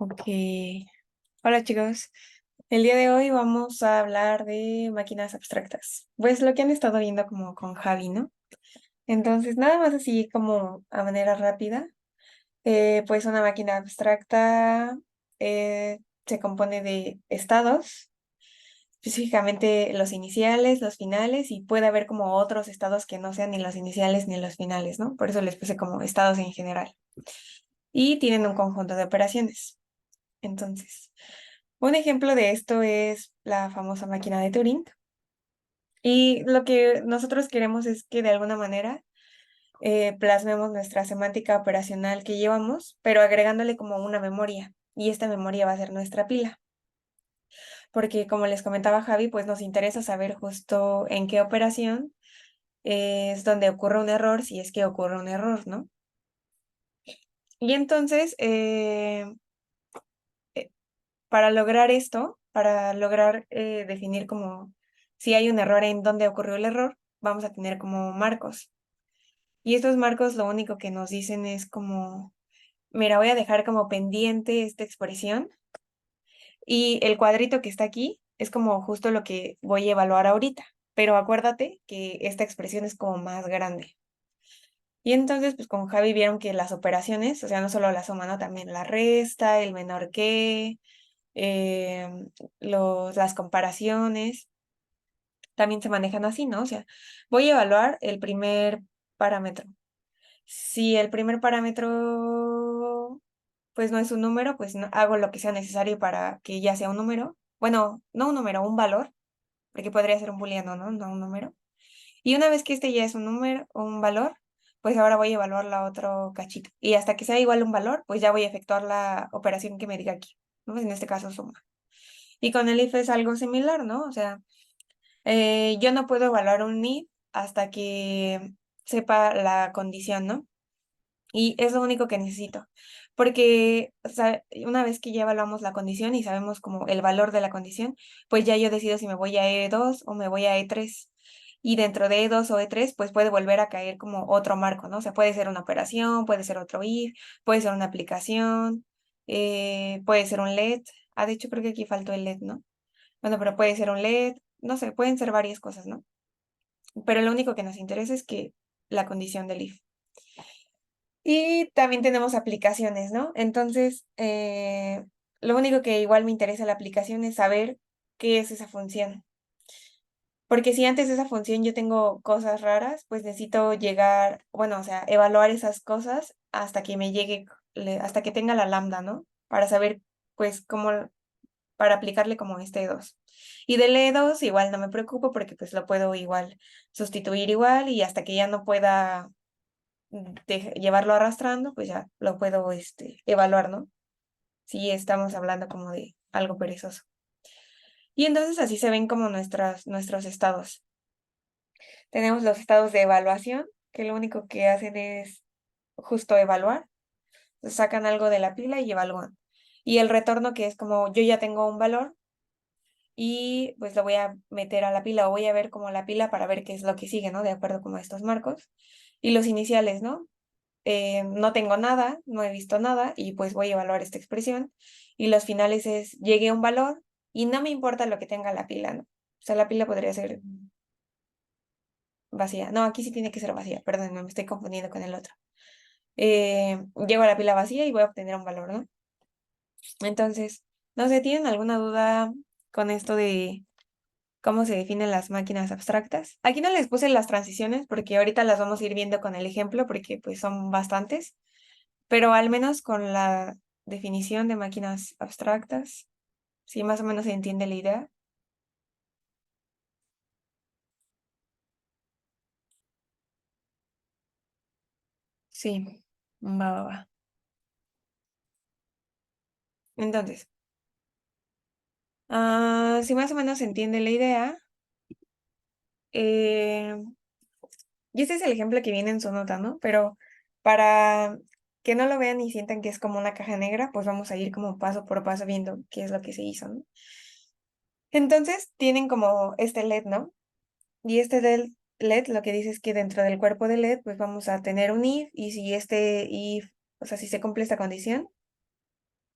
Ok. Hola chicos. El día de hoy vamos a hablar de máquinas abstractas. Pues lo que han estado viendo como con Javi, ¿no? Entonces, nada más así como a manera rápida. Pues una máquina abstracta se compone de estados, específicamente los iniciales, los finales, y puede haber como otros estados que no sean ni los iniciales ni los finales, ¿no? Por eso les puse como estados en general. Y tienen un conjunto de operaciones. Entonces, un ejemplo de esto es la famosa máquina de Turing. Y lo que nosotros queremos es que de alguna manera plasmemos nuestra semántica operacional que llevamos, pero agregándole como una memoria. Y esta memoria va a ser nuestra pila. Porque como les comentaba Javi, pues nos interesa saber justo en qué operación es donde ocurre un error, si es que ocurre un error, ¿no? Y entonces, para lograr esto, para lograr definir como si hay un error en dónde ocurrió el error, vamos a tener como marcos. Y estos marcos lo único que nos dicen es como, mira, voy a dejar como pendiente esta expresión y el cuadrito que está aquí es como justo lo que voy a evaluar ahorita. Pero acuérdate que esta expresión es como más grande. Y entonces, pues con Javi vieron que las operaciones, o sea, no solo la suma, ¿no? También la resta, el menor que, las comparaciones también se manejan así, ¿no? O sea, voy a evaluar el primer parámetro. Si el primer parámetro, pues no es un número, pues hago lo que sea necesario para que ya sea un número. Bueno, no un número, un valor, porque podría ser un booleano, ¿no? No un número. Y una vez que este ya es un número o un valor, pues ahora voy a evaluar la otro cachito. Y hasta que sea igual un valor, pues ya voy a efectuar la operación que me diga aquí, ¿no? En este caso suma. Y con el if es algo similar, ¿no? O sea, yo no puedo evaluar un if hasta que sepa la condición, ¿no? Y es lo único que necesito. Porque, o sea, una vez que ya evaluamos la condición y sabemos como el valor de la condición, pues ya yo decido si me voy a E2 o me voy a E3. Y dentro de E2 o E3, pues puede volver a caer como otro marco, ¿no? O sea, puede ser una operación, puede ser otro if, puede ser una aplicación, puede ser un LED. Ah, de hecho, creo que aquí faltó el LED, ¿no? Bueno, pero puede ser un LED, no sé, pueden ser varias cosas, ¿no? Pero lo único que nos interesa es que la condición del if. Y también tenemos aplicaciones, ¿no? Entonces, lo único que igual me interesa en la aplicación es saber qué es esa función. Porque si antes de esa función yo tengo cosas raras, pues necesito llegar, bueno, o sea, evaluar esas cosas hasta que me llegue, hasta que tenga la lambda, ¿no? Para saber, pues, cómo, para aplicarle como este E2. Y del E2 igual no me preocupo porque pues lo puedo igual sustituir igual y hasta que ya no pueda llevarlo arrastrando, pues ya lo puedo evaluar, ¿no? Si estamos hablando como de algo perezoso. Y entonces así se ven como nuestros estados. Tenemos los estados de evaluación, que lo único que hacen es justo evaluar. Sacan algo de la pila y evalúan. Y el retorno, que es como yo ya tengo un valor y pues lo voy a meter a la pila o voy a ver como la pila para ver qué es lo que sigue, ¿no? De acuerdo como a estos marcos. Y los iniciales, ¿no? No tengo nada, no he visto nada y pues voy a evaluar esta expresión. Y los finales es, llegué a un valor y no me importa lo que tenga la pila, ¿no? O sea, la pila podría ser vacía. No, aquí sí tiene que ser vacía, perdón, me estoy confundiendo con el otro. Llego a la pila vacía y voy a obtener un valor, ¿no? Entonces, no sé, ¿tienen alguna duda con esto de cómo se definen las máquinas abstractas? Aquí no les puse las transiciones porque ahorita las vamos a ir viendo con el ejemplo porque pues son bastantes. Pero al menos con la definición de máquinas abstractas, sí más o menos se entiende la idea. Sí, va. Entonces, si más o menos se entiende la idea, eh, y este es el ejemplo que viene en su nota, ¿no? Pero para que no lo vean y sientan que es como una caja negra, pues vamos a ir como paso por paso viendo qué es lo que se hizo, ¿no? Entonces, tienen como este LED, ¿no? Y este del LED lo que dice es que dentro del cuerpo del LED pues vamos a tener un if y si este if, o sea, si se cumple esta condición,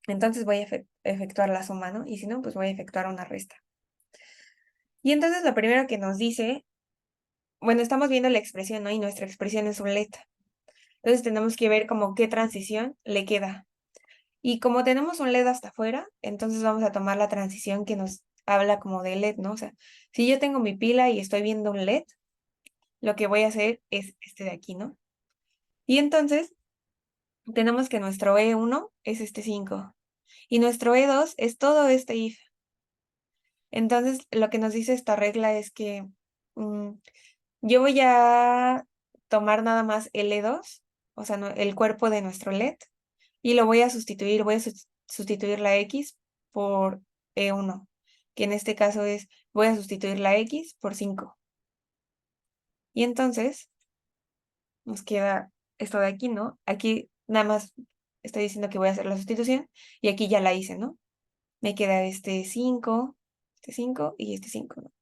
Entonces voy a efectuar la suma, ¿no? Y si no, pues voy a efectuar una resta. Y entonces lo primero que nos dice, bueno, estamos viendo la expresión, ¿no? Y nuestra expresión es un LED. Entonces tenemos que ver como qué transición le queda. Y como tenemos un LED hasta afuera, entonces vamos a tomar la transición que nos habla como de LED, ¿no? O sea, si yo tengo mi pila y estoy viendo un LED, lo que voy a hacer es este de aquí, ¿no? Y entonces tenemos que nuestro E1 es este 5 y nuestro E2 es todo este if. Entonces, lo que nos dice esta regla es que mm, yo voy a tomar nada más el E2, o sea, el cuerpo de nuestro LED, y lo voy a sustituir, sustituir la X por E1, que en este caso es, voy a sustituir la X por 5. Y entonces nos queda esto de aquí, ¿no? Aquí nada más estoy diciendo que voy a hacer la sustitución y aquí ya la hice, ¿no? Me queda este 5 y este 5, ¿no?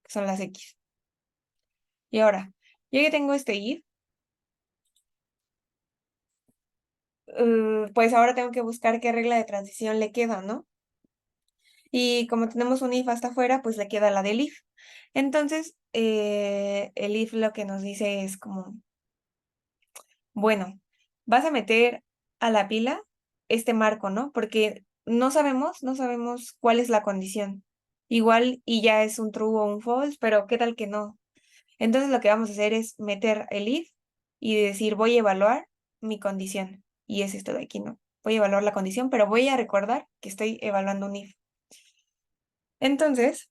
Que son las X. Y ahora, yo ya tengo este if, pues ahora tengo que buscar qué regla de transición le queda, ¿no? Y como tenemos un if hasta afuera, pues le queda la del if. Entonces, el if lo que nos dice es como, bueno, vas a meter a la pila este marco, ¿no? Porque no sabemos cuál es la condición. Igual y ya es un true o un false, pero ¿qué tal que no? Entonces lo que vamos a hacer es meter el if y decir voy a evaluar mi condición. Y es esto de aquí, ¿no? Voy a evaluar la condición, pero voy a recordar que estoy evaluando un if. Entonces,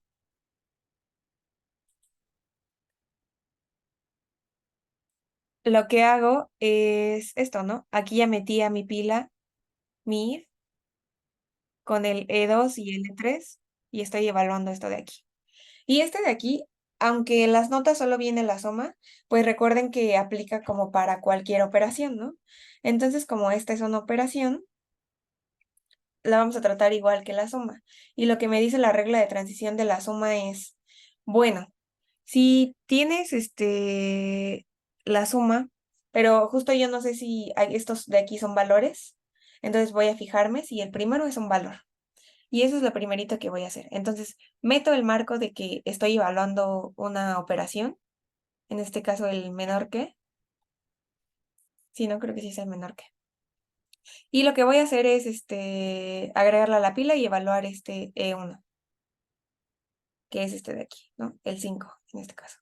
lo que hago es esto, ¿no? Aquí ya metí a mi pila, mi if, con el E2 y el E3 y estoy evaluando esto de aquí. Y este de aquí, aunque en las notas solo viene la suma, pues recuerden que aplica como para cualquier operación, ¿no? Entonces, como esta es una operación, la vamos a tratar igual que la suma. Y lo que me dice la regla de transición de la suma es, bueno, si tienes la suma, pero justo yo no sé si estos de aquí son valores, entonces voy a fijarme si el primero es un valor. Y eso es lo primerito que voy a hacer. Entonces, meto el marco de que estoy evaluando una operación, en este caso el menor que, sí, no creo que sí sea el menor que. Y lo que voy a hacer es agregarla a la pila y evaluar este E1, que es este de aquí, ¿no? El 5 en este caso.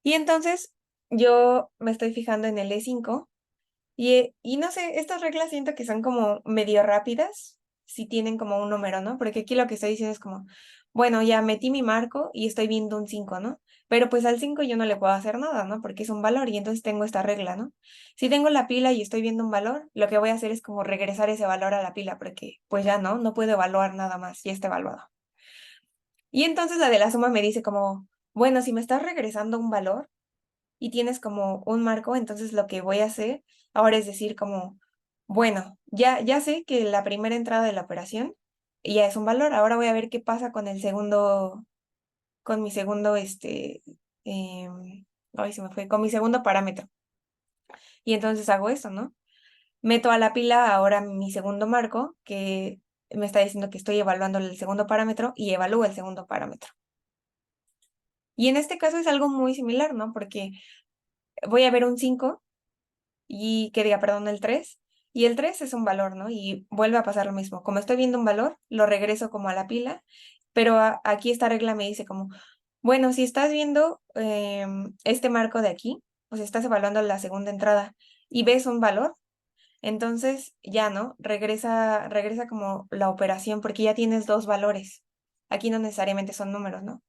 Y entonces yo me estoy fijando en el E5 y no sé, estas reglas siento que son como medio rápidas, si tienen como un número, ¿no? Porque aquí lo que estoy diciendo es como, bueno, ya metí mi marco y estoy viendo un 5, ¿no? Pero pues al 5 yo no le puedo hacer nada, ¿no? Porque es un valor y entonces tengo esta regla, ¿no? Si tengo la pila y estoy viendo un valor, lo que voy a hacer es como regresar ese valor a la pila, porque pues ya no puedo evaluar nada más, ya está evaluado. Y entonces la de la suma me dice como, bueno, si me estás regresando un valor y tienes como un marco, entonces lo que voy a hacer ahora es decir como, bueno, ya sé que la primera entrada de la operación ya es un valor, ahora voy a ver qué pasa con el segundo, con mi segundo, ay, se me fue, con mi segundo parámetro. Y entonces hago eso, ¿no? Meto a la pila ahora mi segundo marco, que me está diciendo que estoy evaluando el segundo parámetro y evalúo el segundo parámetro. Y en este caso es algo muy similar, ¿no? Porque voy a ver un 5 y que diga, perdón, el 3 y el 3 es un valor, ¿no? Y vuelve a pasar lo mismo. Como estoy viendo un valor, lo regreso como a la pila, pero aquí esta regla me dice como, bueno, si estás viendo este marco de aquí, o sea, estás evaluando la segunda entrada y ves un valor, entonces ya, ¿no? Regresa como la operación porque ya tienes dos valores. Aquí no necesariamente son números, ¿no?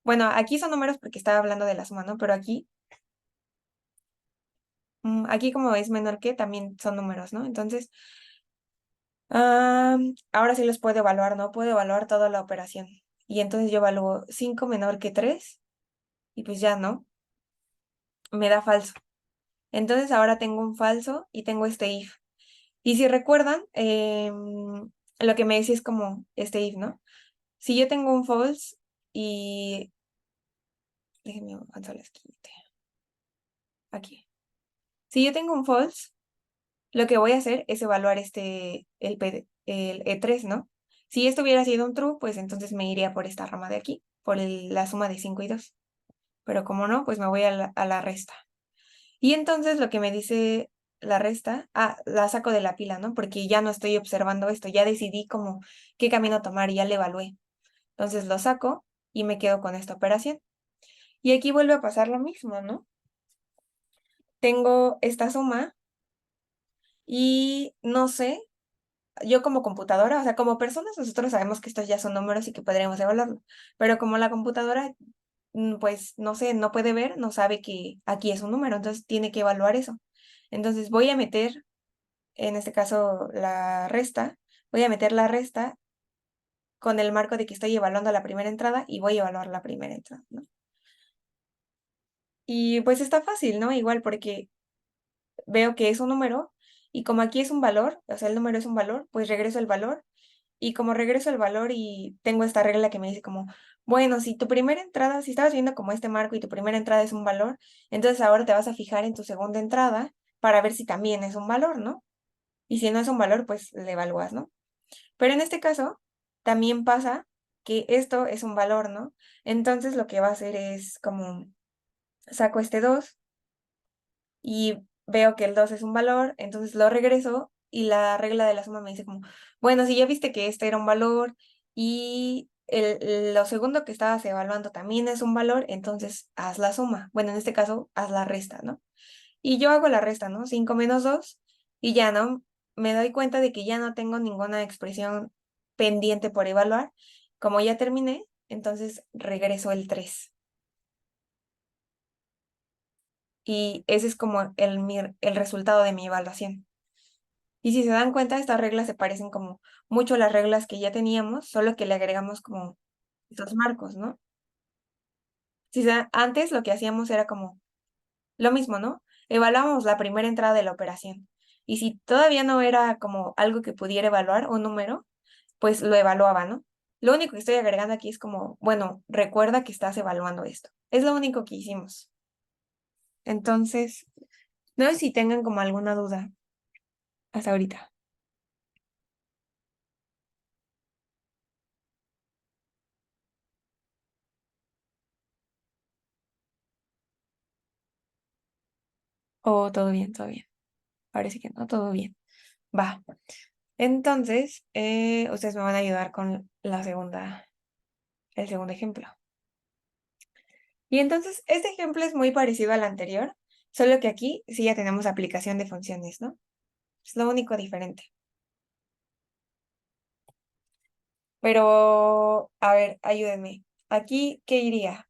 Bueno, aquí son números porque estaba hablando de la suma, ¿no? Pero aquí como es menor que, también son números, ¿no? Entonces, ahora sí los puedo evaluar, ¿no? Puedo evaluar toda la operación. Y entonces yo evalúo 5 menor que 3 y pues ya, ¿no? Me da falso. Entonces ahora tengo un falso y tengo este if. Y si recuerdan, lo que me decía es como este if, ¿no? Si yo tengo un false y... Déjenme avanzar la esquinita. Aquí. Si yo tengo un false lo que voy a hacer es evaluar el E3, ¿no? Si esto hubiera sido un true, pues entonces me iría por esta rama de aquí, por la suma de 5 y 2. Pero como no, pues me voy a la resta. Y entonces lo que me dice la resta, la saco de la pila, ¿no? Porque ya no estoy observando esto, ya decidí como qué camino tomar y ya le evalué. Entonces lo saco y me quedo con esta operación. Y aquí vuelve a pasar lo mismo, ¿no? Tengo esta suma y no sé, yo como computadora, o sea, como personas, nosotros sabemos que estos ya son números y que podríamos evaluarlo, pero como la computadora, pues no sé, no puede ver, no sabe que aquí es un número, entonces tiene que evaluar eso. Entonces voy a meter, en este caso, la resta, voy a meter la resta con el marco de que estoy evaluando la primera entrada y voy a evaluar la primera entrada, ¿no? Y pues está fácil, ¿no? Igual porque veo que es un número y como aquí es un valor, o sea, el número es un valor, pues regreso el valor y como regreso el valor y tengo esta regla que me dice como, bueno, si tu primera entrada, si estabas viendo como este marco y tu primera entrada es un valor, entonces ahora te vas a fijar en tu segunda entrada para ver si también es un valor, ¿no? Y si no es un valor, pues le evalúas, ¿no? Pero en este caso, también pasa que esto es un valor, ¿no? Entonces lo que va a hacer es como saco este 2 y veo que el 2 es un valor, entonces lo regreso y la regla de la suma me dice como, bueno, si ya viste que este era un valor y lo segundo que estabas evaluando también es un valor, entonces haz la suma. Bueno, en este caso, haz la resta, ¿no? Y yo hago la resta, ¿no? 5 menos 2 y ya, ¿no? Me doy cuenta de que ya no tengo ninguna expresión pendiente por evaluar. Como ya terminé, entonces regreso el 3. Y ese es como el resultado de mi evaluación. Y si se dan cuenta, estas reglas se parecen como mucho a las reglas que ya teníamos, solo que le agregamos como estos marcos, ¿no? Si antes lo que hacíamos era como lo mismo, ¿no? Evaluábamos la primera entrada de la operación. Y si todavía no era como algo que pudiera evaluar, un número, pues lo evaluaba, ¿no? Lo único que estoy agregando aquí es como, bueno, recuerda que estás evaluando esto. Es lo único que hicimos. Entonces, no sé si tengan como alguna duda hasta ahorita. O todo bien, todo bien. Parece que no, todo bien. Va. Entonces, ustedes me van a ayudar con el segundo ejemplo. Y entonces, este ejemplo es muy parecido al anterior, solo que aquí sí ya tenemos aplicación de funciones, ¿no? Es lo único diferente. Pero, a ver, ayúdenme. Aquí, ¿qué iría?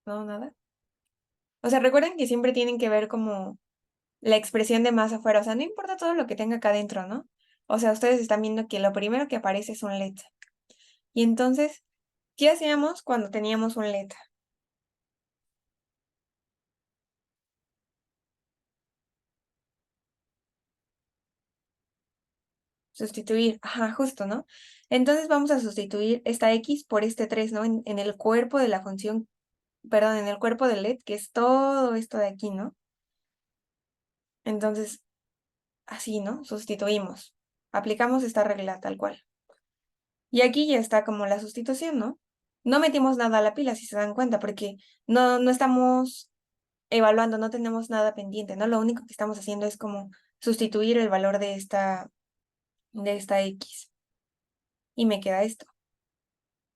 No, nada. O sea, recuerden que siempre tienen que ver como la expresión de más afuera. O sea, no importa todo lo que tenga acá adentro, ¿no? O sea, ustedes están viendo que lo primero que aparece es un let. Y entonces, ¿qué hacíamos cuando teníamos un let? Sustituir, ajá, justo, ¿no? Entonces vamos a sustituir esta X por este 3, ¿no? En el cuerpo de la función, perdón, en el cuerpo del LED, que es todo esto de aquí, ¿no? Entonces, así, ¿no? Sustituimos. Aplicamos esta regla tal cual. Y aquí ya está como la sustitución, ¿no? No metimos nada a la pila, si se dan cuenta, porque no estamos evaluando, no tenemos nada pendiente, ¿no? Lo único que estamos haciendo es como sustituir el valor de esta X. Y me queda esto.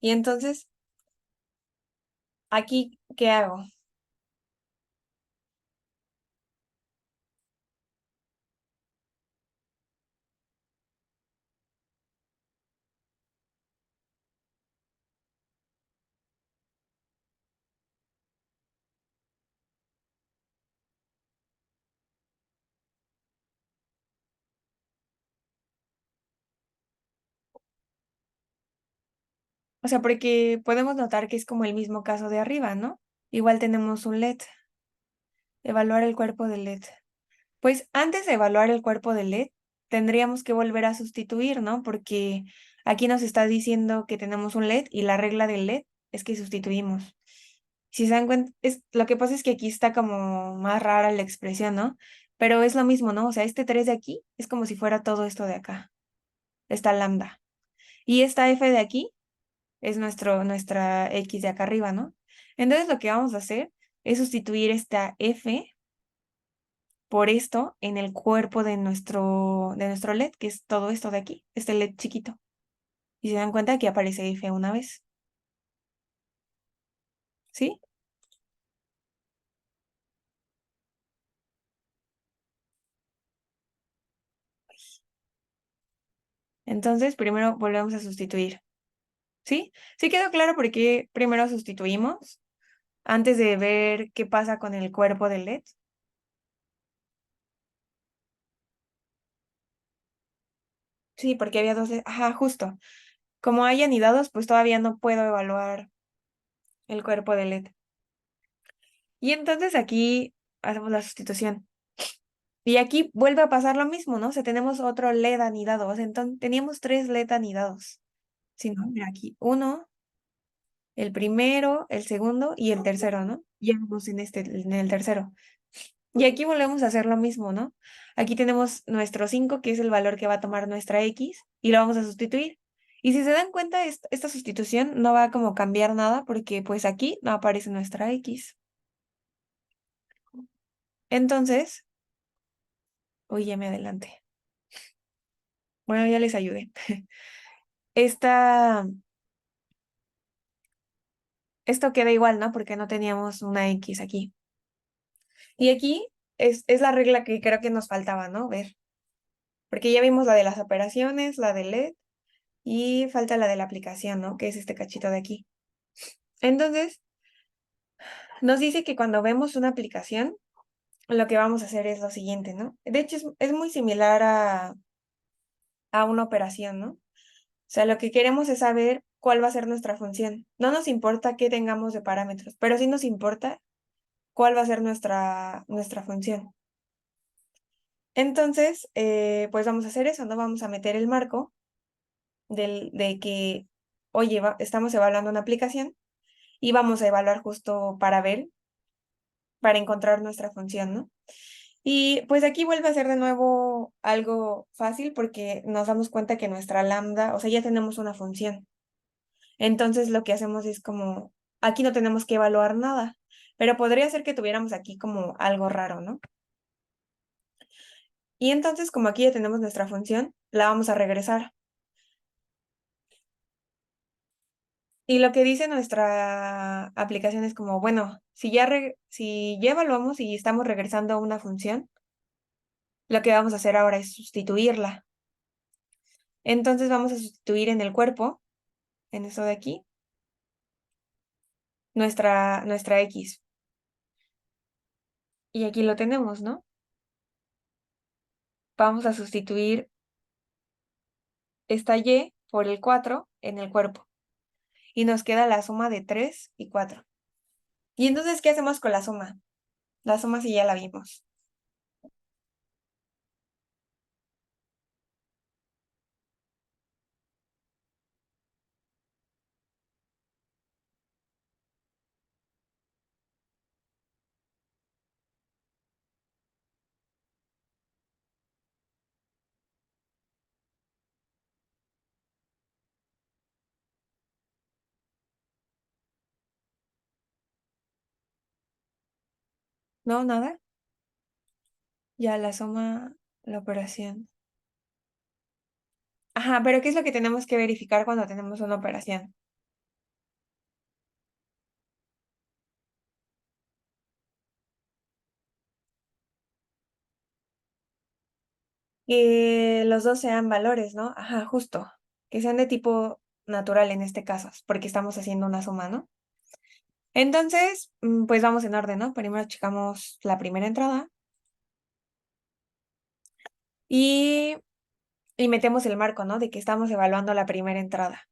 Y entonces, aquí, ¿qué hago? O sea, porque podemos notar que es como el mismo caso de arriba, ¿no? Igual tenemos un LED, evaluar el cuerpo del LED. Pues antes de evaluar el cuerpo del LED, tendríamos que volver a sustituir, ¿no? Porque aquí nos está diciendo que tenemos un LED y la regla del LED es que sustituimos. Si se dan cuenta, lo que pasa es que aquí está como más rara la expresión, ¿no? Pero es lo mismo, ¿no? O sea, este 3 de aquí es como si fuera todo esto de acá, esta lambda. Y esta F de aquí es nuestra X de acá arriba, ¿no? Entonces lo que vamos a hacer es sustituir esta F por esto en el cuerpo de nuestro LED, que es todo esto de aquí, este LED chiquito. Y se dan cuenta que aparece F una vez, ¿sí? Entonces primero volvemos a sustituir, ¿sí? ¿Sí quedó claro por qué primero sustituimos antes de ver qué pasa con el cuerpo del LED? Sí, porque había dos LED. Ajá, justo. Como hay anidados, pues todavía no puedo evaluar el cuerpo del LED. Y entonces aquí hacemos la sustitución. Y aquí vuelve a pasar lo mismo, ¿no? O sea, tenemos otro LED anidado. O sea, entonces teníamos tres LED anidados. Sí, ¿no? Mira aquí, uno, el primero, el segundo y el tercero, ¿no? Ya vamos en el tercero. Y aquí volvemos a hacer lo mismo, ¿no? Aquí tenemos nuestro 5 que es el valor que va a tomar nuestra X, y lo vamos a sustituir. Y si se dan cuenta, esta sustitución no va a como cambiar nada porque pues aquí no aparece nuestra X. Entonces, uy, ya me adelanté. Bueno, ya les ayudé. Esta, esto queda igual, ¿no? Porque no teníamos una X aquí. Y aquí es la regla que creo que nos faltaba, ¿no? Ver. Porque ya vimos la de las operaciones, la de LED, y falta la de la aplicación, ¿no? Que es este cachito de aquí. Entonces, nos dice que cuando vemos una aplicación, lo que vamos a hacer es lo siguiente, ¿no? De hecho, es muy similar a una operación, ¿no? O sea, lo que queremos es saber cuál va a ser nuestra función. No nos importa qué tengamos de parámetros, pero sí nos importa cuál va a ser nuestra función. Entonces, pues vamos a hacer eso, ¿no? Vamos a meter el marco de que, oye, estamos evaluando una aplicación y vamos a evaluar justo para ver, para encontrar nuestra función, ¿no? Y pues aquí vuelve a ser de nuevo algo fácil porque nos damos cuenta que nuestra lambda, o sea, ya tenemos una función. Entonces lo que hacemos es como, aquí no tenemos que evaluar nada, pero podría ser que tuviéramos aquí como algo raro, ¿no? Y entonces como aquí ya tenemos nuestra función, la vamos a regresar. Y lo que dice nuestra aplicación es como, bueno, si ya evaluamos y estamos regresando a una función, lo que vamos a hacer ahora es sustituirla. Entonces vamos a sustituir en el cuerpo, en esto de aquí, nuestra X. Y aquí lo tenemos, ¿no? Vamos a sustituir esta Y por el 4 en el cuerpo. Y nos queda la suma de 3 y 4. ¿Y entonces qué hacemos con la suma? La suma sí ya la vimos. No, nada. Ya la suma, la operación. Ajá, pero ¿qué es lo que tenemos que verificar cuando tenemos una operación? Que los dos sean valores, ¿no? Ajá, justo. Que sean de tipo natural en este caso, porque estamos haciendo una suma, ¿no? Entonces, pues vamos en orden, ¿no? Primero checamos la primera entrada y, y metemos el marco, ¿no? De que estamos evaluando la primera entrada.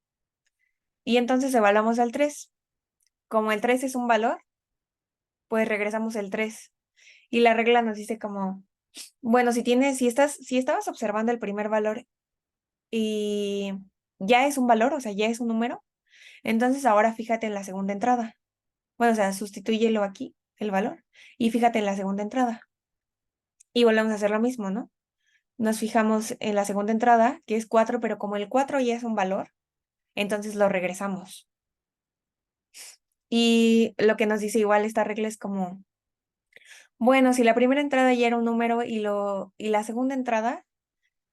Y entonces evaluamos al 3. Como el 3 es un valor, pues regresamos el 3. Y la regla nos dice como, bueno, si estabas observando el primer valor y ya es un valor, o sea, ya es un número, entonces ahora fíjate en la segunda entrada. Bueno, o sea, sustitúyelo aquí, el valor, y fíjate en la segunda entrada. Y volvemos a hacer lo mismo, ¿no? Nos fijamos en la segunda entrada, que es 4, pero como el 4 ya es un valor, entonces lo regresamos. Y lo que nos dice igual esta regla es como, bueno, si la primera entrada ya era un número y la segunda entrada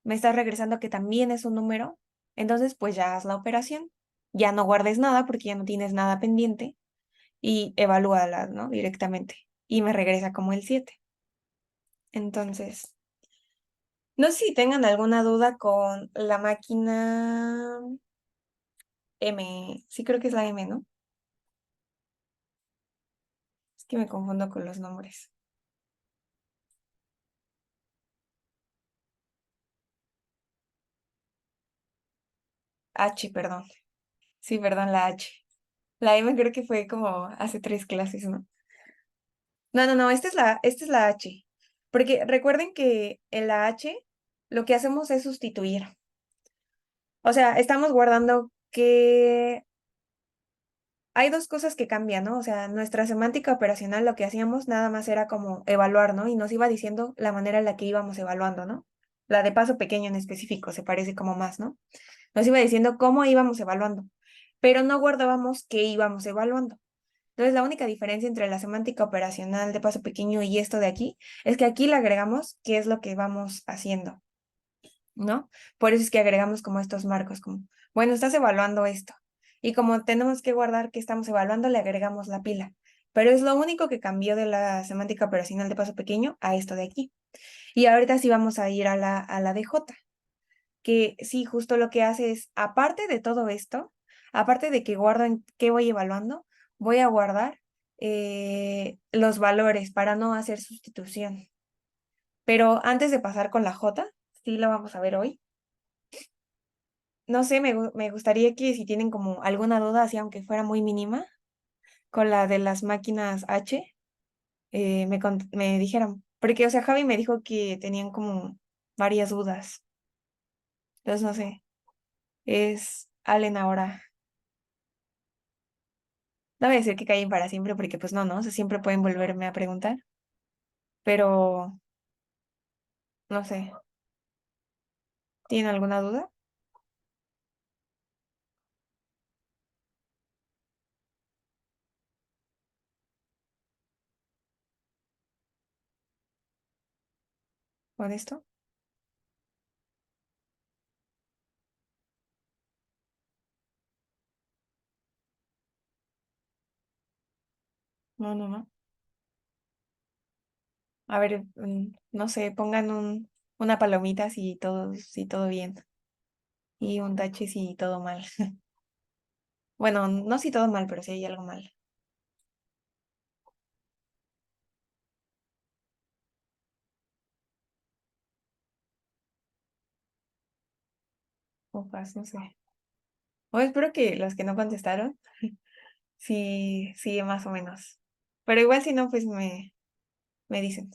me está regresando que también es un número, entonces pues ya haz la operación. Ya no guardes nada porque ya no tienes nada pendiente y evalúala, ¿no? Directamente. Y me regresa como el 7. Entonces, no sé si tengan alguna duda con la máquina M. Sí creo que es la M, ¿no? Es que me confundo con los nombres. H, perdón. Sí, perdón, la H. La M creo que fue como hace 3 clases, ¿no? No, no, no, esta es la H. Porque recuerden que en la H lo que hacemos es sustituir. O sea, estamos guardando que hay dos cosas que cambian, ¿no? O sea, nuestra semántica operacional lo que hacíamos nada más era como evaluar, ¿no? Y nos iba diciendo la manera en la que íbamos evaluando, ¿no? La de paso pequeño en específico se parece como más, ¿no? Nos iba diciendo cómo íbamos evaluando, pero no guardábamos qué íbamos evaluando. Entonces, la única diferencia entre la semántica operacional de paso pequeño y esto de aquí es que aquí le agregamos qué es lo que vamos haciendo, ¿no? Por eso es que agregamos como estos marcos, como, bueno, estás evaluando esto. Y como tenemos que guardar que estamos evaluando, le agregamos la pila. Pero es lo único que cambió de la semántica operacional de paso pequeño a esto de aquí. Y ahorita sí vamos a ir a la de J, que sí, justo lo que hace es, aparte de todo esto, aparte de que guardo en qué voy evaluando, voy a guardar los valores para no hacer sustitución. Pero antes de pasar con la J, sí lo vamos a ver hoy. No sé, me gustaría que si tienen como alguna duda, así aunque fuera muy mínima, con la de las máquinas H, me dijeran. Porque, o sea, Javi me dijo que tenían como varias dudas. Entonces, no sé, es Allen ahora. No voy a decir que callen para siempre, porque pues no, ¿no? O sea, siempre pueden volverme a preguntar, pero no sé, ¿tienen alguna duda con esto? No, no, no. A ver, no sé, pongan una palomita si todo bien y un tache si todo mal. Bueno, no si todo mal, pero si hay algo mal. Opas, no sé. O espero que los que no contestaron, sí, sí, más o menos. Pero igual si no, pues me dicen.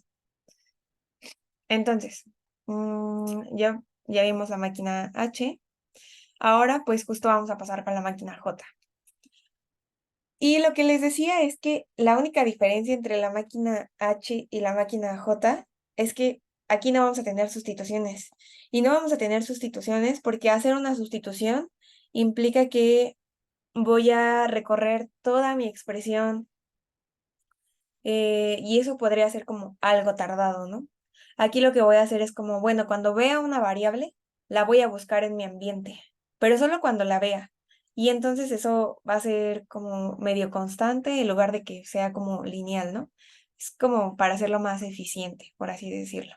Entonces, ya vimos la máquina H. Ahora, pues justo vamos a pasar con la máquina J. Y lo que les decía es que la única diferencia entre la máquina H y la máquina J es que aquí no vamos a tener sustituciones. Y no vamos a tener sustituciones porque hacer una sustitución implica que voy a recorrer toda mi expresión y eso podría ser como algo tardado, ¿no? Aquí lo que voy a hacer es como, bueno, cuando vea una variable, la voy a buscar en mi ambiente, pero solo cuando la vea. Y entonces eso va a ser como medio constante en lugar de que sea como lineal, ¿no? Es como para hacerlo más eficiente, por así decirlo.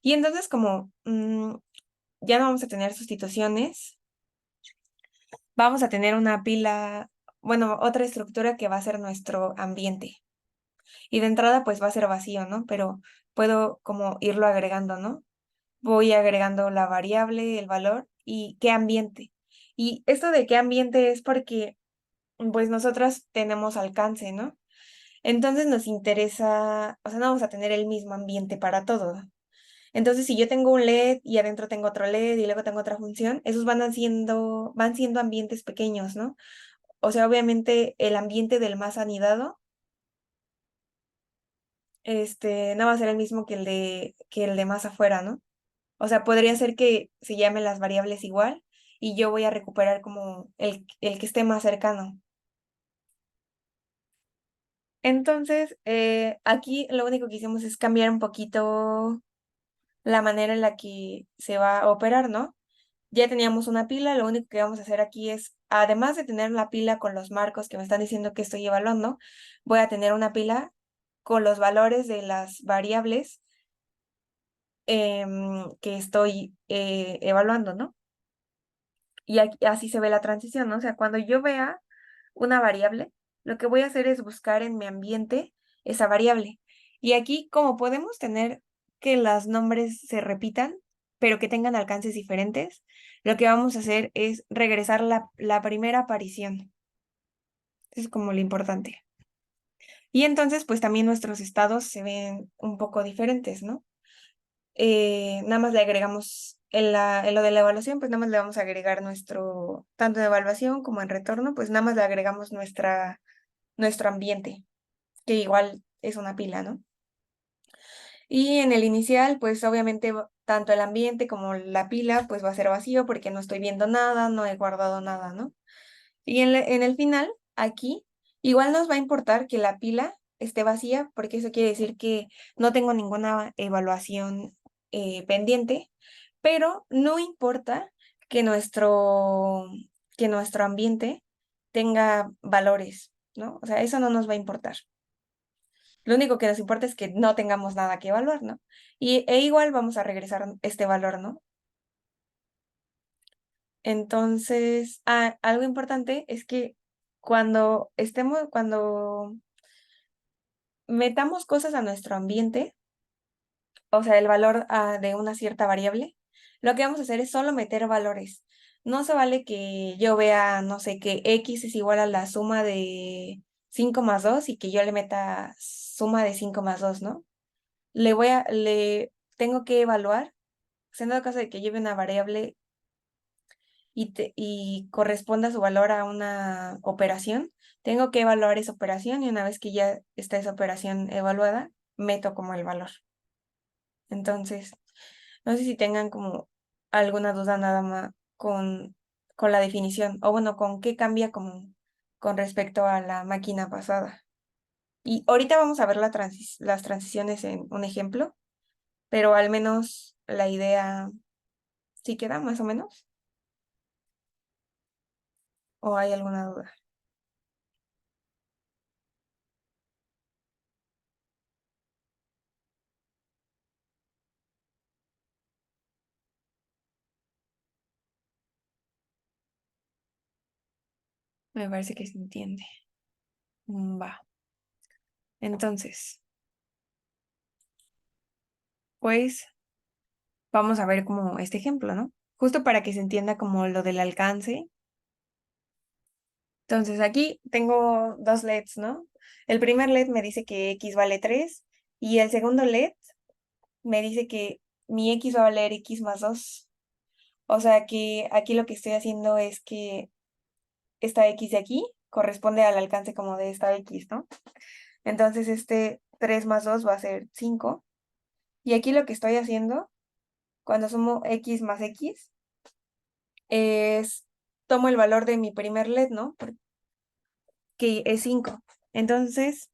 Y entonces como ya no vamos a tener sustituciones, vamos a tener una pila, bueno, otra estructura que va a ser nuestro ambiente. Y de entrada pues va a ser vacío, ¿no? Pero puedo como irlo agregando, ¿no? Voy agregando la variable, el valor y qué ambiente. Y esto de qué ambiente es porque, pues nosotros tenemos alcance, ¿no? Entonces nos interesa, o sea, no vamos a tener el mismo ambiente para todo. Entonces, si yo tengo un LED y adentro tengo otro LED y luego tengo otra función, esos van siendo ambientes pequeños, ¿no? O sea, obviamente el ambiente del más anidado, no va a ser el mismo que el de más afuera, ¿no? O sea, podría ser que se llamen las variables igual y yo voy a recuperar como el que esté más cercano. Entonces, aquí lo único que hicimos es cambiar un poquito la manera en la que se va a operar, ¿no? Ya teníamos una pila, lo único que vamos a hacer aquí es, además de tener la pila con los marcos que me están diciendo que estoy evaluando, voy a tener una pila con los valores de las variables que estoy evaluando, ¿no? Y así se ve la transición, ¿no? O sea, cuando yo vea una variable, lo que voy a hacer es buscar en mi ambiente esa variable. Y aquí, como podemos tener que los nombres se repitan, pero que tengan alcances diferentes, lo que vamos a hacer es regresar la primera aparición. Eso es como lo importante. Y entonces, pues también nuestros estados se ven un poco diferentes, ¿no? Nada más le agregamos en lo de la evaluación, pues nada más le vamos a agregar nuestro, tanto en evaluación como en retorno, pues nada más le agregamos nuestro ambiente, que igual es una pila, ¿no? Y en el inicial, pues obviamente tanto el ambiente como la pila, pues va a ser vacío porque no estoy viendo nada, no he guardado nada, ¿no? Y en el final, aquí, igual nos va a importar que la pila esté vacía, porque eso quiere decir que no tengo ninguna evaluación pendiente, pero no importa que que nuestro ambiente tenga valores, ¿no? O sea, eso no nos va a importar. Lo único que nos importa es que no tengamos nada que evaluar, ¿no? E igual vamos a regresar este valor, ¿no? Entonces, algo importante es que cuando metamos cosas a nuestro ambiente, o sea, el valor de una cierta variable, lo que vamos a hacer es solo meter valores. No se vale que yo vea, no sé, que x es igual a la suma de 5 más 2 y que yo le meta suma de 5 más 2, ¿no? Le tengo que evaluar, o sea, en dado caso de que lleve una variable y corresponda su valor a una operación, tengo que evaluar esa operación y una vez que ya está esa operación evaluada, meto como el valor. Entonces, no sé si tengan como alguna duda nada más con la definición, o bueno, con qué cambia como con respecto a la máquina pasada. Y ahorita vamos a ver las transiciones en un ejemplo, pero al menos la idea sí queda más o menos, o hay alguna duda. Me parece que se entiende. Va. Entonces, pues vamos a ver como este ejemplo, ¿no? Justo para que se entienda como lo del alcance. Entonces, aquí tengo dos LEDs, ¿no? El primer LED me dice que X vale 3 y el segundo LED me dice que mi X va a valer X más 2. O sea que aquí lo que estoy haciendo es que esta X de aquí corresponde al alcance como de esta X, ¿no? Entonces, este 3 más 2 va a ser 5. Y aquí lo que estoy haciendo, cuando sumo X más X, es tomo el valor de mi primer LED, ¿no? Que es 5. Entonces,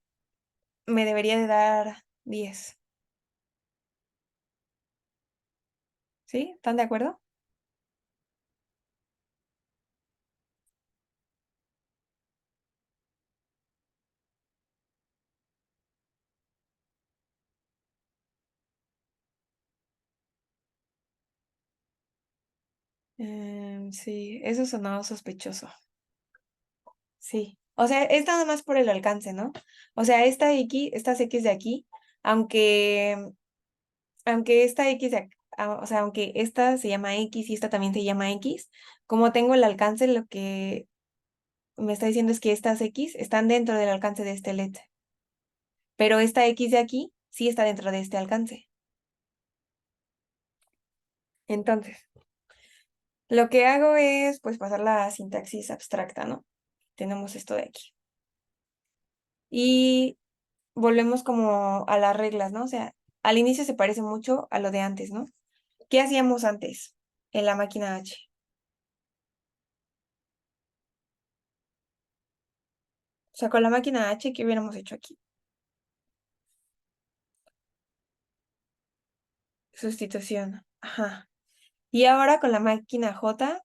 me debería de dar 10. ¿Sí? ¿Están de acuerdo? Sí, eso sonaba sospechoso. Sí. O sea, es nada más por el alcance, ¿no? O sea, estas X de aquí, aunque, aunque esta X o sea, aunque esta se llama X y esta también se llama X, como tengo el alcance, lo que me está diciendo es que estas X están dentro del alcance de este LED, pero esta X de aquí sí está dentro de este alcance. Entonces, lo que hago es, pues, pasar la sintaxis abstracta, ¿no? Tenemos esto de aquí. Y volvemos como a las reglas, ¿no? O sea, al inicio se parece mucho a lo de antes, ¿no? ¿Qué hacíamos antes en la máquina H? O sea, con la máquina H, ¿qué hubiéramos hecho aquí? Sustitución. Ajá. Y ahora con la máquina J,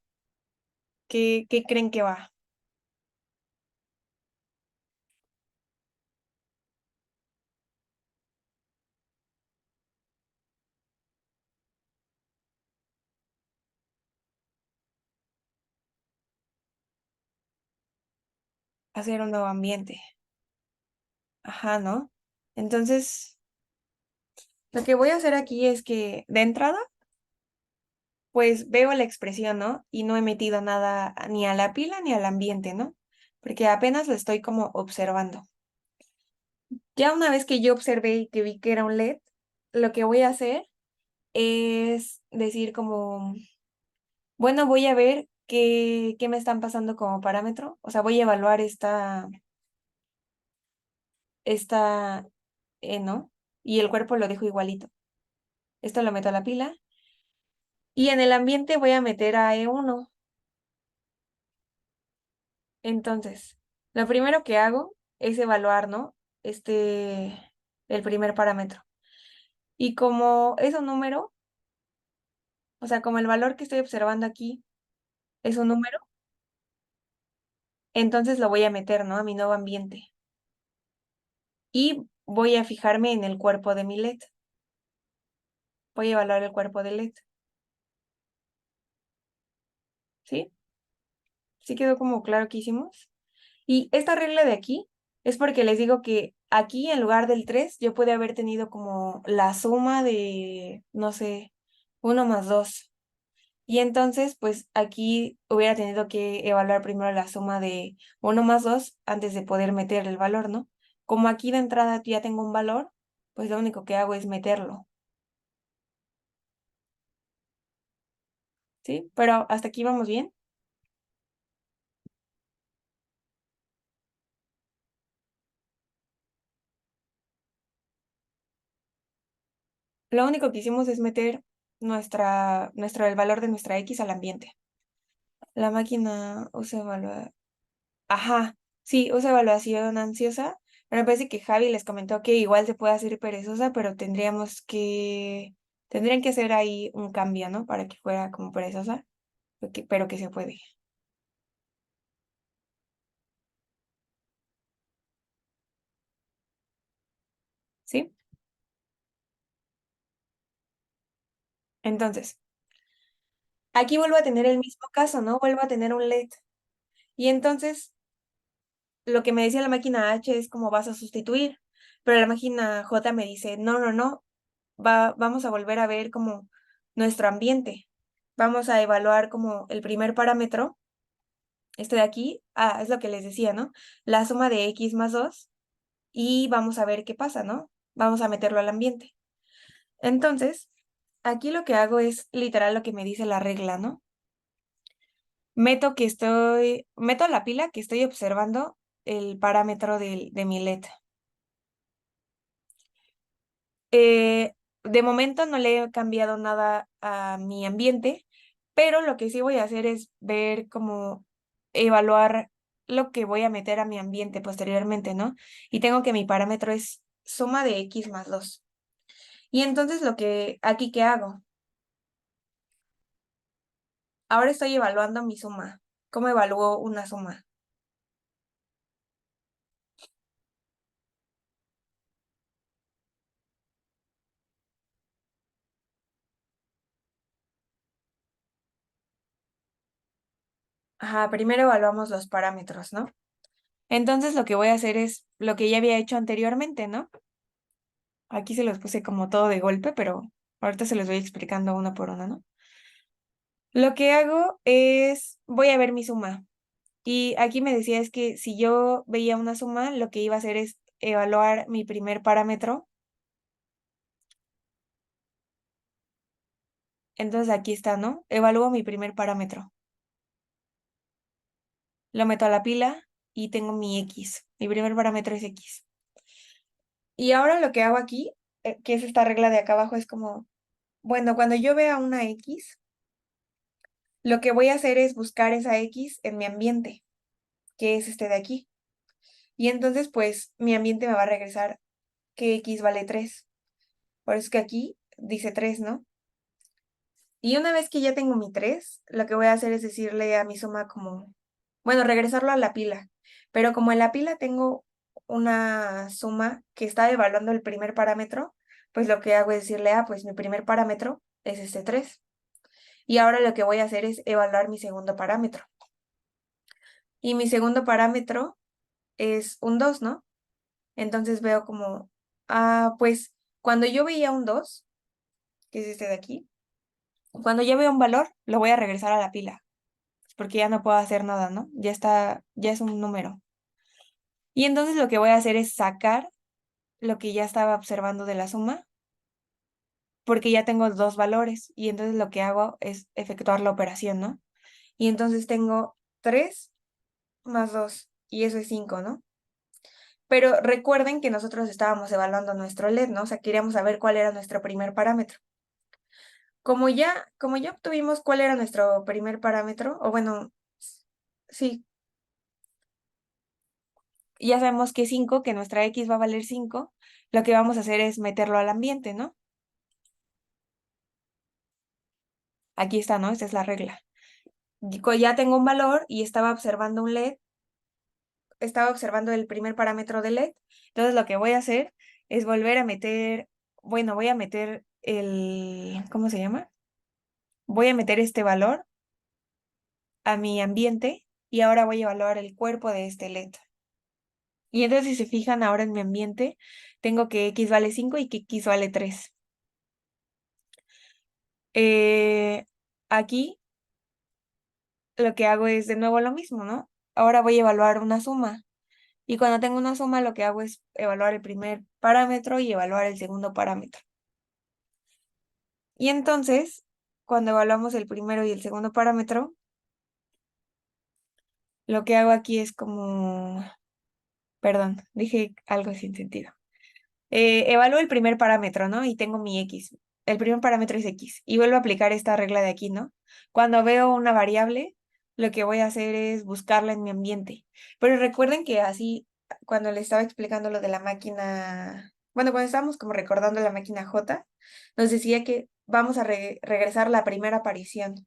¿qué creen que va? Hacer un nuevo ambiente. Ajá, ¿no? Entonces, lo que voy a hacer aquí es que de entrada, pues veo la expresión, ¿no? Y no he metido nada ni a la pila ni al ambiente, ¿no? Porque apenas lo estoy como observando. Ya una vez que yo observé y que vi que era un LED, lo que voy a hacer es decir como, bueno, voy a ver qué me están pasando como parámetro. O sea, voy a evaluar esta ¿no? Y el cuerpo lo dejo igualito. Esto lo meto a la pila. Y en el ambiente voy a meter a E1. Entonces, lo primero que hago es evaluar, ¿no? Este, el primer parámetro. Y como es un número, o sea, como el valor que estoy observando aquí es un número, entonces lo voy a meter, ¿no? A mi nuevo ambiente. Y voy a fijarme en el cuerpo de mi LED. Voy a evaluar el cuerpo del LED. ¿Sí? ¿Sí quedó como claro que hicimos? Y esta regla de aquí es porque les digo que aquí en lugar del 3 yo pude haber tenido como la suma de, no sé, 1 más 2. Y entonces, pues aquí hubiera tenido que evaluar primero la suma de 1 más 2 antes de poder meter el valor, ¿no? Como aquí de entrada ya tengo un valor, pues lo único que hago es meterlo, ¿sí? Pero hasta aquí vamos bien. Lo único que hicimos es meter el valor de nuestra X al ambiente. La máquina usa ajá, sí, usa evaluación ansiosa. Pero me parece que Javi les comentó que igual se puede hacer perezosa, pero tendrían que hacer ahí un cambio, ¿no? Para que fuera como perezosa, pero que se puede, ¿sí? Entonces, aquí vuelvo a tener el mismo caso, ¿no? Vuelvo a tener un LED. Y entonces, lo que me decía la máquina H es como vas a sustituir, pero la máquina J me dice, no, no, no, vamos a volver a ver como nuestro ambiente. Vamos a evaluar como el primer parámetro, este de aquí, es lo que les decía, ¿no? La suma de X más 2 y vamos a ver qué pasa, ¿no? Vamos a meterlo al ambiente. Entonces, aquí lo que hago es literal lo que me dice la regla, ¿no? Meto a la pila que estoy observando el parámetro de mi LED. De momento no le he cambiado nada a mi ambiente, pero lo que sí voy a hacer es ver cómo evaluar lo que voy a meter a mi ambiente posteriormente, ¿no? Y tengo que mi parámetro es suma de X más 2. Y entonces aquí, ¿qué hago? Ahora estoy evaluando mi suma. ¿Cómo evalúo una suma? Ajá, primero evaluamos los parámetros, ¿no? Entonces lo que voy a hacer es lo que ya había hecho anteriormente, ¿no? Aquí se los puse como todo de golpe, pero Ahorita se los voy explicando uno por uno, ¿no? Lo que hago es, voy a ver mi suma. Y aquí me decía es que si yo veía una suma, lo que iba a hacer es evaluar mi primer parámetro. Entonces aquí está, ¿no? Evalúo mi primer parámetro. Lo meto a la pila y tengo mi X. Mi primer parámetro es X. Y ahora lo que hago aquí, que es esta regla de acá abajo, es como, bueno, cuando yo vea una X, lo que voy a hacer es buscar esa X en mi ambiente, que es este de aquí. Y entonces, pues, mi ambiente me va a regresar que X vale 3. Por eso es que aquí dice 3, ¿no? Y una vez que ya tengo mi 3, lo que voy a hacer es decirle a mi suma como, bueno, regresarlo a la pila. Pero como en la pila tengo una suma que está evaluando el primer parámetro, pues lo que hago es decirle, pues mi primer parámetro es este 3. Y ahora lo que voy a hacer es evaluar mi segundo parámetro. Y mi segundo parámetro es un 2, ¿no? Entonces veo como, pues cuando yo veía un 2, que es este de aquí, cuando yo veo un valor, lo voy a regresar a la pila, porque ya no puedo hacer nada, ¿no? Ya está, ya es un número. Y entonces lo que voy a hacer es sacar lo que ya estaba observando de la suma, porque ya tengo dos valores, y entonces lo que hago es efectuar la operación, ¿no? Y entonces tengo 3 más 2, y eso es 5, ¿no? Pero recuerden que nosotros estábamos evaluando nuestro LED, ¿no? O sea, queríamos saber cuál era nuestro primer parámetro. Como ya obtuvimos cuál era nuestro primer parámetro, o bueno, sí, ya sabemos que 5, que nuestra X va a valer 5, lo que vamos a hacer es meterlo al ambiente, ¿no? Aquí está, ¿no? Esta es la regla. Ya tengo un valor y estaba observando un LED, estaba observando el primer parámetro del LED, entonces lo que voy a hacer es volver a meter, bueno, voy a meter ¿cómo se llama? Voy a meter este valor a mi ambiente y ahora voy a evaluar el cuerpo de este LED. Y entonces si se fijan ahora en mi ambiente, tengo que X vale 5 y que X vale 3. Aquí lo que hago es de nuevo lo mismo, ¿no? Ahora voy a evaluar una suma. Y cuando tengo una suma, lo que hago es evaluar el primer parámetro y evaluar el segundo parámetro. Y entonces, cuando evaluamos el primero y el segundo parámetro, lo que hago aquí es como, perdón, dije algo sin sentido. Evalúo el primer parámetro, ¿no? Y tengo mi X. El primer parámetro es X. Y vuelvo a aplicar esta regla de aquí, ¿no? Cuando veo una variable, lo que voy a hacer es buscarla en mi ambiente. Pero recuerden que así, cuando le estaba explicando lo de la máquina, bueno, cuando estábamos como recordando la máquina J, nos decía que vamos a regresar la primera aparición.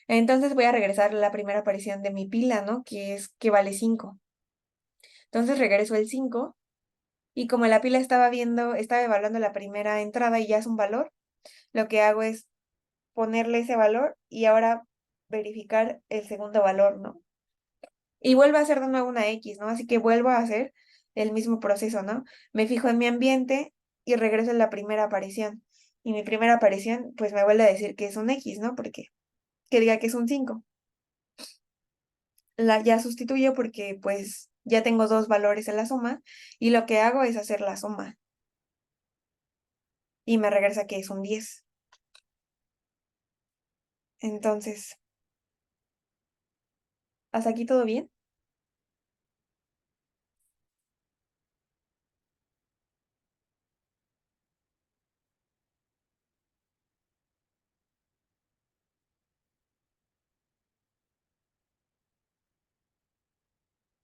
Entonces voy a regresar la primera aparición de mi pila, ¿no? Que vale 5. Entonces regreso el 5. Y como la pila estaba evaluando la primera entrada y ya es un valor, lo que hago es ponerle ese valor y ahora verificar el segundo valor, ¿no? Y vuelvo a hacer de nuevo una X, ¿no? Así que vuelvo a hacer el mismo proceso, ¿no? Me fijo en mi ambiente y regreso a la primera aparición. Y mi primera aparición, pues me vuelve a decir que es un X, ¿no? Porque que diga que es un 5. Ya sustituyo porque pues ya tengo dos valores en la suma y lo que hago es hacer la suma y me regresa que es un 10. Entonces, ¿hasta aquí todo bien?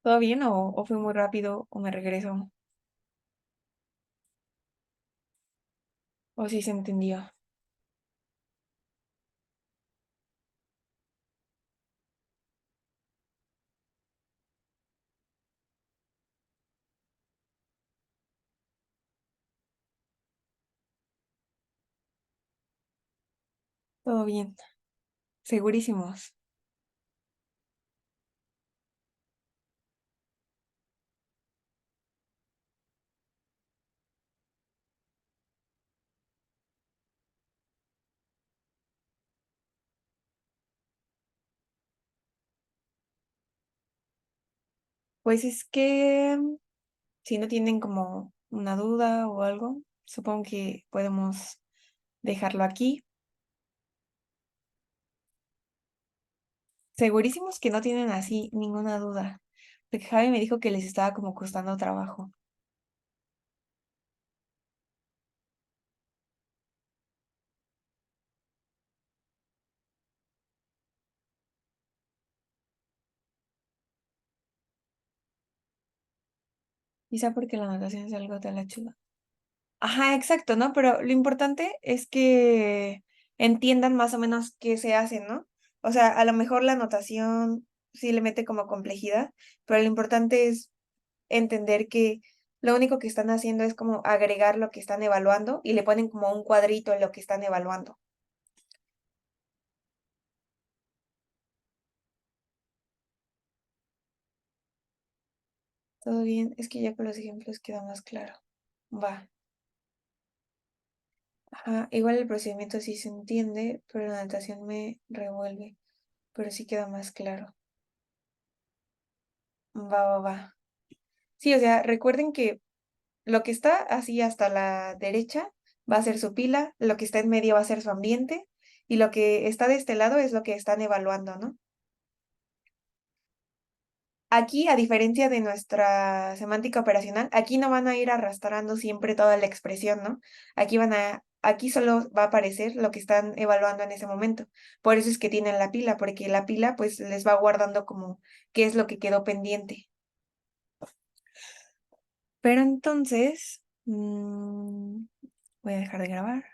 ¿Todo bien o fue muy rápido o me regreso? ¿O sí se entendió? Todo bien. Segurísimos. Pues es que si no tienen como una duda o algo, supongo que podemos dejarlo aquí. Segurísimos que no tienen así ninguna duda, porque Javi me dijo que les estaba como costando trabajo. Quizá porque la natación es algo de la chula. Ajá, exacto, ¿no? Pero lo importante es que entiendan más o menos qué se hace, ¿no? O sea, a lo mejor la anotación sí le mete como complejidad, pero lo importante es entender que lo único que están haciendo es como agregar lo que están evaluando y le ponen como un cuadrito en lo que están evaluando. Todo bien, es que ya con los ejemplos queda más claro. Va. Ajá, igual el procedimiento sí se entiende, pero la natación me revuelve, pero sí queda más claro. Va, va, va. Sí, o sea, recuerden que lo que está así hasta la derecha va a ser su pila, lo que está en medio va a ser su ambiente y lo que está de este lado es lo que están evaluando, ¿no? Aquí, a diferencia de nuestra semántica operacional, aquí no van a ir arrastrando siempre toda la expresión, ¿no? Aquí solo va a aparecer lo que están evaluando en ese momento. Por eso es que tienen la pila, porque la pila pues les va guardando como qué es lo que quedó pendiente. Pero entonces, voy a dejar de grabar.